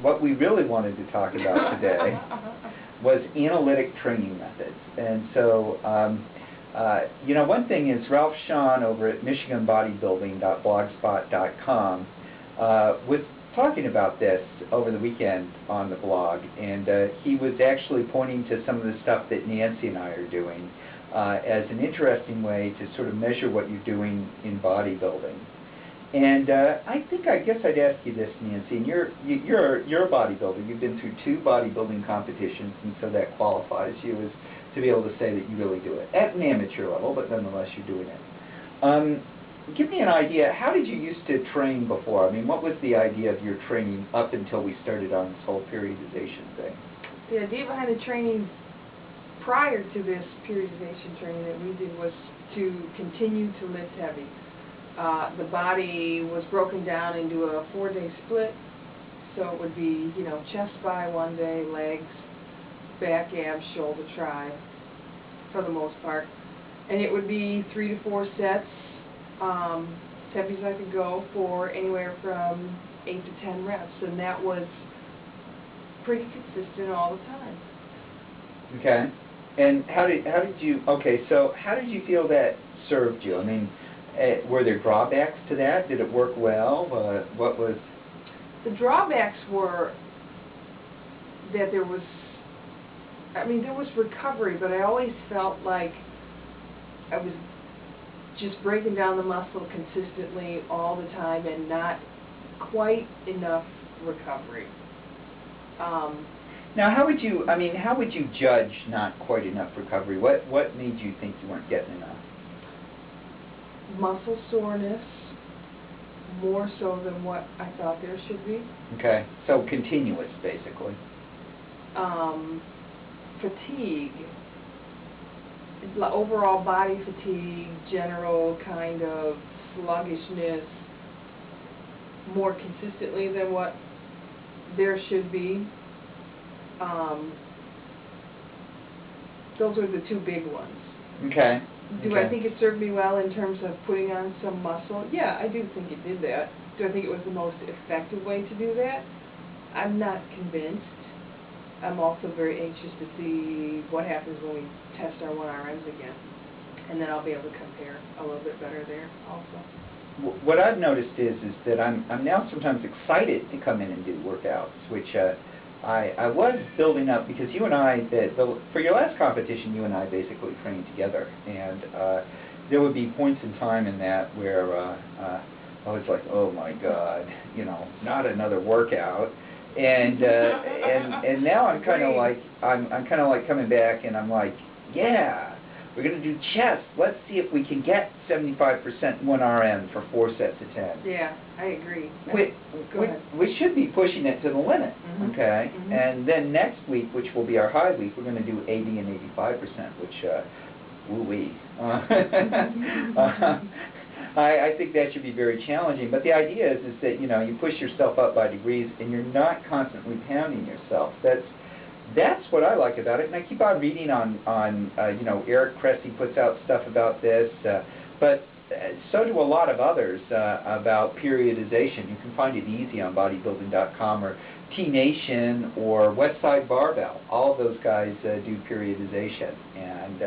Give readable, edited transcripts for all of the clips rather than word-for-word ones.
what we really wanted to talk about today was analytic training methods. And so, you know, one thing is Ralph Shawn over at michiganbodybuilding.blogspot.com was talking about this over the weekend on the blog, and he was actually pointing to some of the stuff that Nancy and I are doing as an interesting way to sort of measure what you're doing in bodybuilding. And I guess I'd ask you this, Nancy, and you're a bodybuilder. You've been through 2 bodybuilding competitions, and so that qualifies you as to be able to say that you really do it at an amateur level, but nonetheless you're doing it. Give me an idea. How did you used to train before? I mean, what was the idea of your training up until we started on this whole periodization thing? The idea behind the training prior to this periodization training that we did was to continue to lift heavy. The body was broken down into a 4-day split, so it would be, you know, chest by one day, legs, back, abs, shoulder, tri, for the most part. And it would be 3 to 4 sets, as heavy as I could go, for anywhere from 8 to 10 reps, and that was pretty consistent all the time. Okay. And how did you, okay, so how did you feel that served you? I mean, were there drawbacks to that? Did it work well? What was... The drawbacks were that there was, I mean, there was recovery, but I always felt like I was just breaking down the muscle consistently all the time and not quite enough recovery. Now, how would you, I mean, how would you judge not quite enough recovery? What made you think you weren't getting enough? Muscle soreness, more so than what I thought there should be. Okay, so continuous, basically. Fatigue, overall body fatigue, general kind of sluggishness, more consistently than what there should be. Those are the 2 big ones. Okay. Do I think it served me well in terms of putting on some muscle? Yeah, I do think it did that. Do I think it was the most effective way to do that? I'm not convinced. I'm also very anxious to see what happens when we test our 1RMs again. And then I'll be able to compare a little bit better there also. What I've noticed is that I'm now sometimes excited to come in and do workouts, which I was building up, because you and I, for your last competition, you and I basically trained together, and there would be points in time in that where I was like, oh my God, you know, not another workout, and now I'm kind of like coming back, and I'm like, yeah, we're going to do chest. Let's see if we can get 75% 1RM for 4 sets of 10. Yeah, I agree. We should be pushing it to the limit, okay? Mm-hmm. And then next week, which will be our high week, we're going to do 80 and 85%, which, woo-wee. I think that should be very challenging. But the idea is that, you know, you push yourself up by degrees, and you're not constantly pounding yourself. That's what I like about it, and I keep on reading on you know, Eric Cressy puts out stuff about this, but so do a lot of others about periodization. You can find it easy on bodybuilding.com or T-Nation or Westside Barbell. All of those guys do periodization, and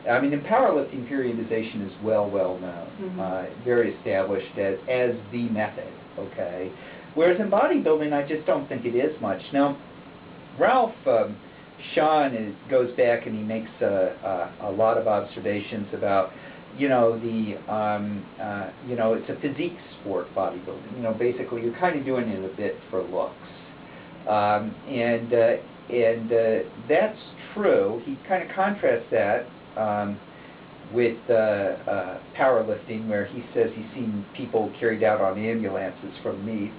I mean, in powerlifting, periodization is well known, very established as the method, okay? Whereas in bodybuilding, I just don't think it is much. Now, Ralph Shawn goes back and he makes a lot of observations about, you know, you know, it's a physique sport, bodybuilding. You know, basically you're kind of doing it a bit for looks, and that's true. He kind of contrasts that with powerlifting, where he says he's seen people carried out on ambulances from meets.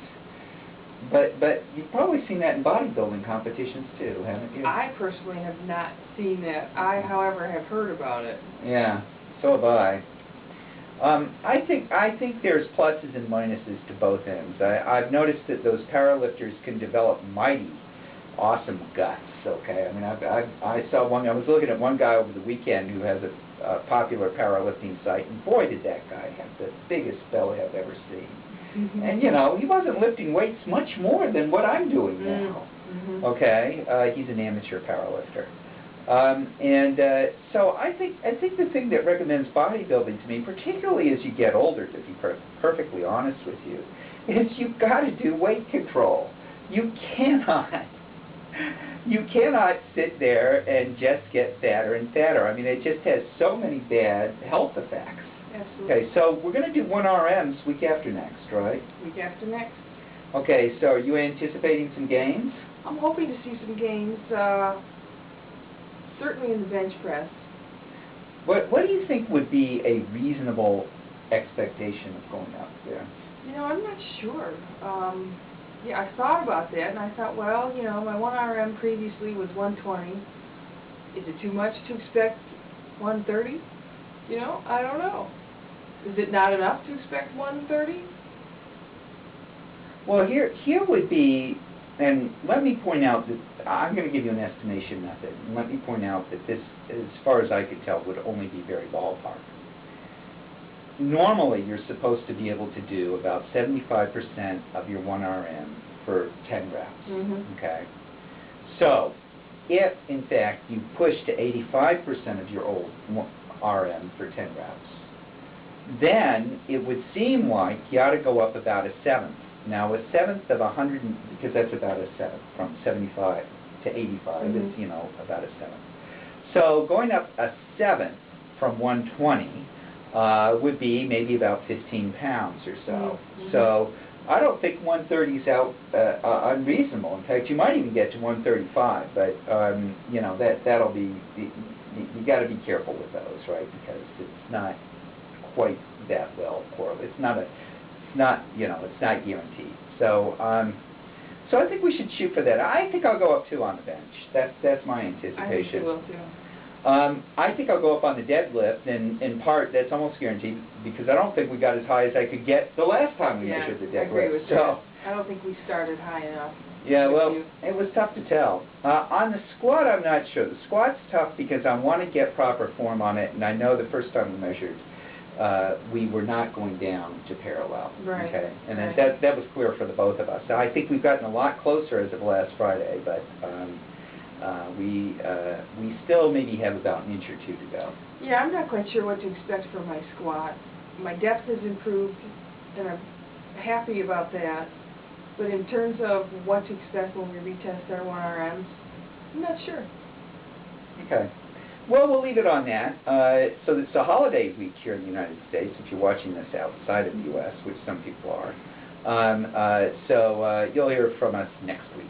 But you've probably seen that in bodybuilding competitions too, haven't you? I personally have not seen that. I, however, have heard about it. Yeah, so have I. I think there's pluses and minuses to both ends. I've noticed that those powerlifters can develop mighty awesome guts. Okay, I mean, I saw one. I was looking at one guy over the weekend who has a popular powerlifting site, and boy, did that guy have the biggest belly I've ever seen. And, you know, he wasn't lifting weights much more than what I'm doing now. Okay? He's an amateur powerlifter. So I think the thing that recommends bodybuilding to me, particularly as you get older, to be perfectly honest with you, is you've got to do weight control. You cannot sit there and just get fatter and fatter. I mean, it just has so many bad health effects. Absolutely. Okay, so we're going to do 1 RMs week after next, right? Week after next. Okay, so are you anticipating some gains? I'm hoping to see some gains, certainly in the bench press. What do you think would be a reasonable expectation of going up there? You know, I'm not sure. Yeah, I thought about that, and I thought, well, you know, my 1 RM previously was 120. Is it too much to expect 130? You know, I don't know. Is it not enough to expect 130? Well, here would be, and let me point out that I'm going to give you an estimation method, and let me point out that this, as far as I could tell, would only be very ballpark. Normally, you're supposed to be able to do about 75% of your 1 RM for 10 reps, okay? So, if, in fact, you push to 85% of your old RM for 10 reps, then it would seem like you ought to go up about a seventh. Now, a seventh of 100, because that's about a seventh, from 75 to 85 is, you know, about a seventh. So going up a seventh from 120 would be maybe about 15 pounds or so. So I don't think 130 is out unreasonable. In fact, you might even get to 135, but you know, that'll be, you got to be careful with those, right? Because it's not quite that well correlated. It's not, you know, it's not guaranteed. So, so I think we should shoot for that. I think I'll go up 2 on the bench. That's my anticipation. I think you will too. I think I'll go up on the deadlift, and in part that's almost guaranteed because I don't think we got as high as I could get the last time we measured the deadlift. I agree with that. I don't think we started high enough. Yeah, well, it was tough to tell. On the squat, I'm not sure. The squat's tough because I want to get proper form on it, and I know the first time we measured, we were not going down to parallel. Right. Okay, and that was clear for the both of us. So I think we've gotten a lot closer as of last Friday, but we still maybe have about an inch or 2 to go. Yeah, I'm not quite sure what to expect from my squat. My depth has improved, and I'm happy about that. But in terms of what to expect when we retest our 1 RMs, I'm not sure. Okay. Well, we'll leave it on that. So it's a holiday week here in the United States, if you're watching this outside of the U.S., which some people are. So you'll hear from us next week.